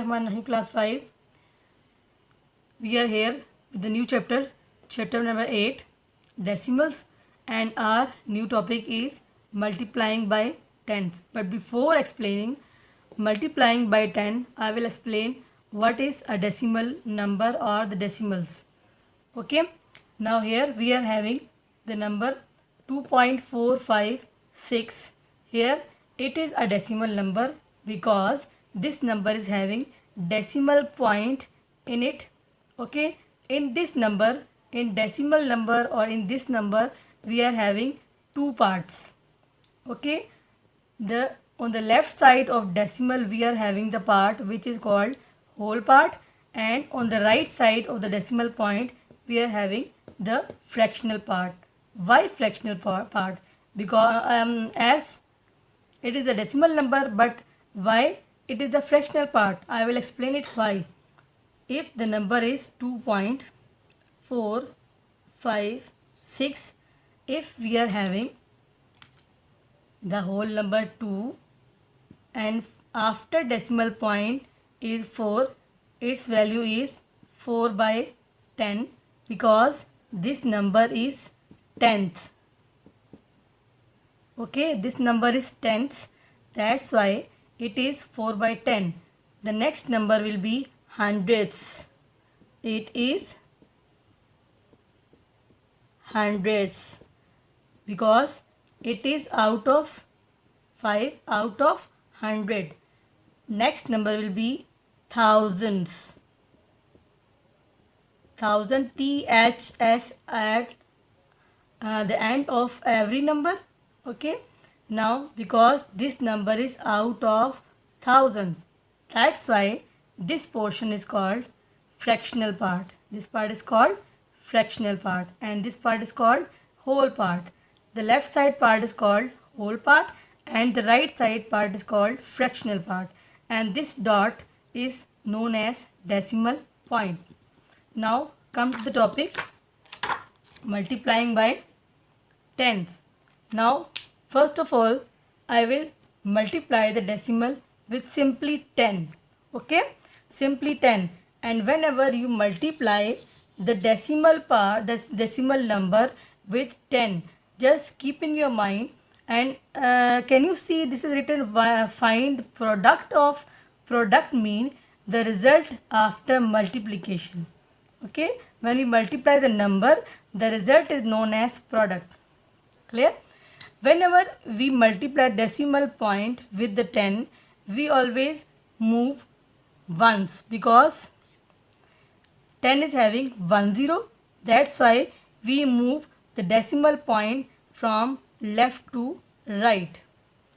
Bismillahirrahmanirrahim, class 5. We are here with the new chapter, chapter number 8, decimals, and our new topic is multiplying by tens. But before explaining multiplying by 10, I will explain what is a decimal number or the decimals. Okay, now here we are having the number 2.456. Here it is a decimal number because this number is having decimal point in it. Okay, in this number, in decimal number or in this number, we are having two parts. Okay, the on the left side of decimal we are having the part which is called whole part, and on the right side of the decimal point we are having the fractional part. Why fractional part? Because as it is a decimal number, but why it is the fractional part? I will explain it why. If the number is 2.456, if we are having the whole number 2 and after decimal point is 4, its value is 4 by 10 because this number is tenth. Okay, this number is tenth, that's why it is 4 by 10. The next number will be hundredths. It is hundredths because it is out of 5, out of 100. Next number will be thousands. Thousand, THS at the end of every number. Okay, now because this number is out of 1000, that's why this portion is called fractional part. This part is called fractional part and this part is called whole part. The left side part is called whole part and the right side part is called fractional part, and this dot is known as decimal point. Now come to the topic, multiplying by tens. Now first of all I will multiply the decimal with simply 10. Okay, simply 10, and whenever you multiply the decimal part, the decimal number with 10, just keep in your mind. And can you see this is written find product of, product mean the result after multiplication. Okay, when we multiply the number, the result is known as product. Clear? Whenever we multiply decimal point with the 10, we always move ones because 10 is having 10. That's why we move the decimal point from left to right.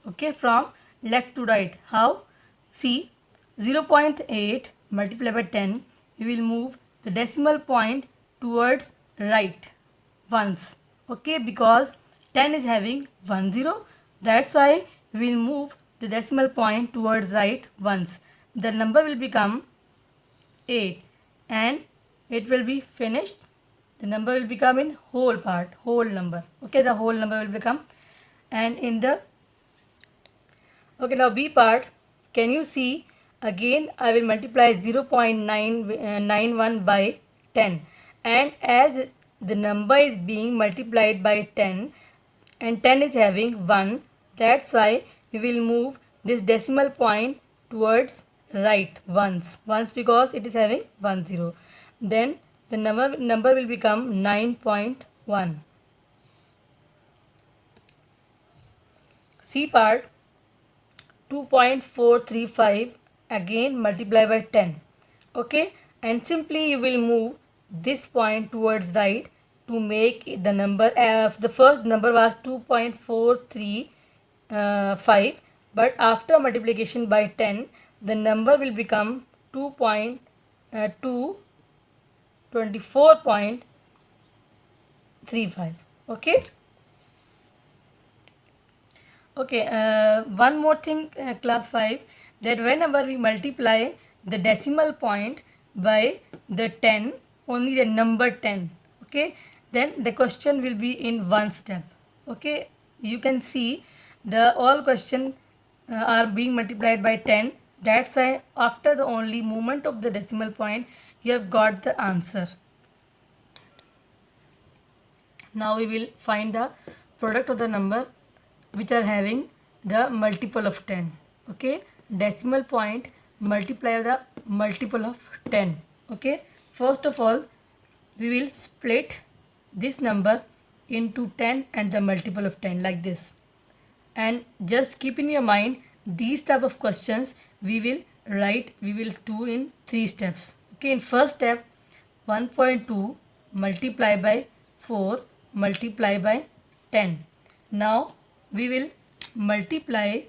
Okay, from left to right. How? See, 0.8 multiplied by 10, we will move the decimal point towards right once. Okay, because 10 is having 10, that's why we will move the decimal point towards right once. The number will become 8 and it will be finished. The number will become in whole part, whole number. Okay, the whole number will become. And in the, okay, now B part, can you see again I will multiply 0.991 by 10, and as the number is being multiplied by 10 and 10 is having 1, that's why we will move this decimal point towards right once because it is having 10. Then the number will become 9.1. C part, 2.435 again multiply by 10. Okay, and simply you will move this point towards right to make the number, the first number was 2.435, but after multiplication by 10 the number will become 224.35. Okay. Okay, one more thing, class 5, that whenever we multiply the decimal point by the 10, only the number 10, okay, then the question will be in one step. Okay, you can see the all question are being multiplied by 10 That's why after the only movement of the decimal point, you have got the answer. Now we will find the product of the number which are having the multiple of 10. Okay, decimal point multiply the multiple of 10. Okay, first of all we will split this number into 10 and the multiple of 10 like this. And just keep in your mind these type of questions we will do in 3 steps. Okay, in first step 1.2 multiply by 4 multiply by 10. Now we will multiply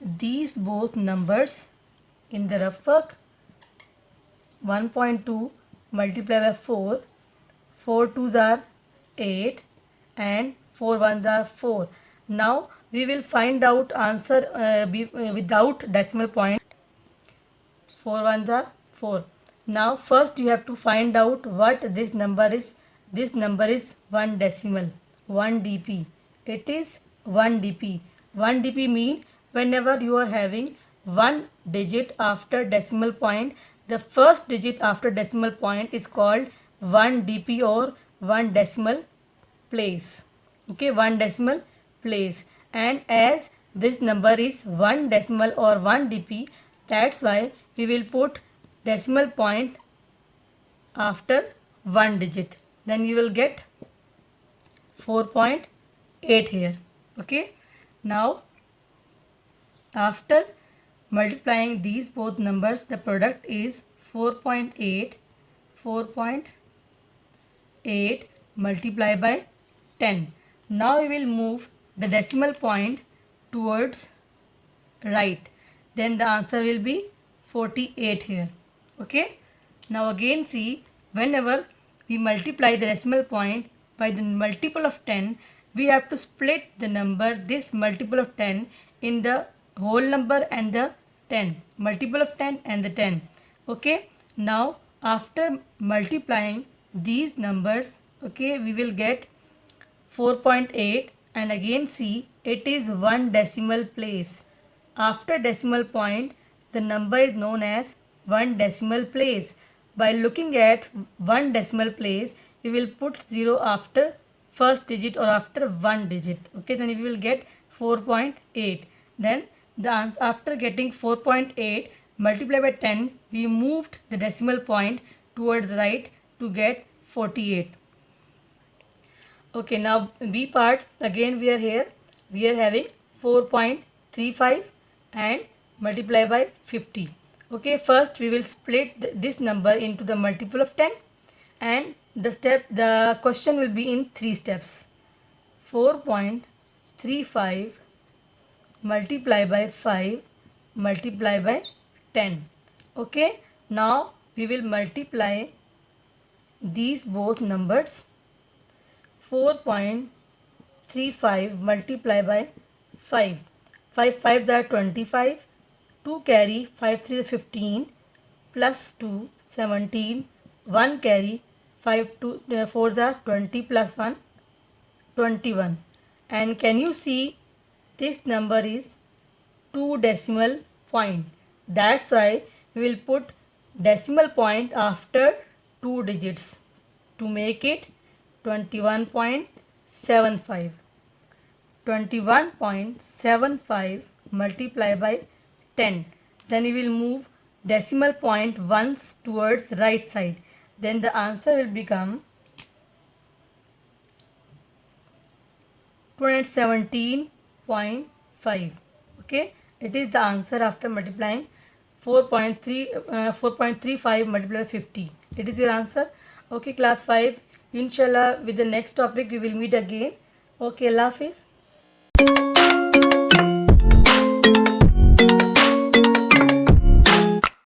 these both numbers in the rough work. 1.2 multiply by 4, 4 2s are 8 and 4 1s are 4. Now we will find out answer without decimal point. 4 1s are 4. Now first you have to find out what this number is. This number is 1 decimal, 1 dp. It is 1 dp. 1 dp mean whenever you are having one digit after decimal point, the first digit after decimal point is called 1 dp or 1 decimal place. Okay, 1 decimal place. And as this number is 1 decimal or 1 dp, that's why we will put decimal point after one digit. Then you will get 4.8 here. Okay, now after multiplying these both numbers, the product is 4.8 multiplied by 10. Now we will move the decimal point towards right. Then the answer will be 48 here. Okay, now again see, whenever we multiply the decimal point by the multiple of 10, we have to split the number, this multiple of 10, in the whole number and the 10, multiple of 10 and the 10. Okay, now after multiplying these numbers, okay, we will get 4.8, and again see it is 1 decimal place. After decimal point, the number is known as 1 decimal place. By looking at 1 decimal place, we will put 0 after first digit or after one digit. Okay, then we will get 4.8. Then the answer, after getting 4.8 multiplied by 10, we moved the decimal point towards right to get 48. Okay, now B part, again we are here. We are having 4.35 and multiply by 50. Okay, first we will split this number into the multiple of 10, and the question will be in 3 steps. 4.35 multiply by 5 multiply by 10. Okay, now we will multiply these both numbers. 4.35 multiply by 5. 5 5s are 25. 2 carry, 5 3 is 15, plus 2 17. 1 carry, 5 2 4s are 20 plus 1 21. And can you see this number is 2 decimal point. That's why we will put decimal point after 2 digits to make it 21.75. 21.75 multiplied by 10. Then we will move decimal point once towards right side. Then the answer will become 217.5. Okay, it is the answer after multiplying 4.35 multiplied by 50. It is your answer. Okay, class 5. Inshallah, with the next topic we will meet again. Okay, Allah Hafiz.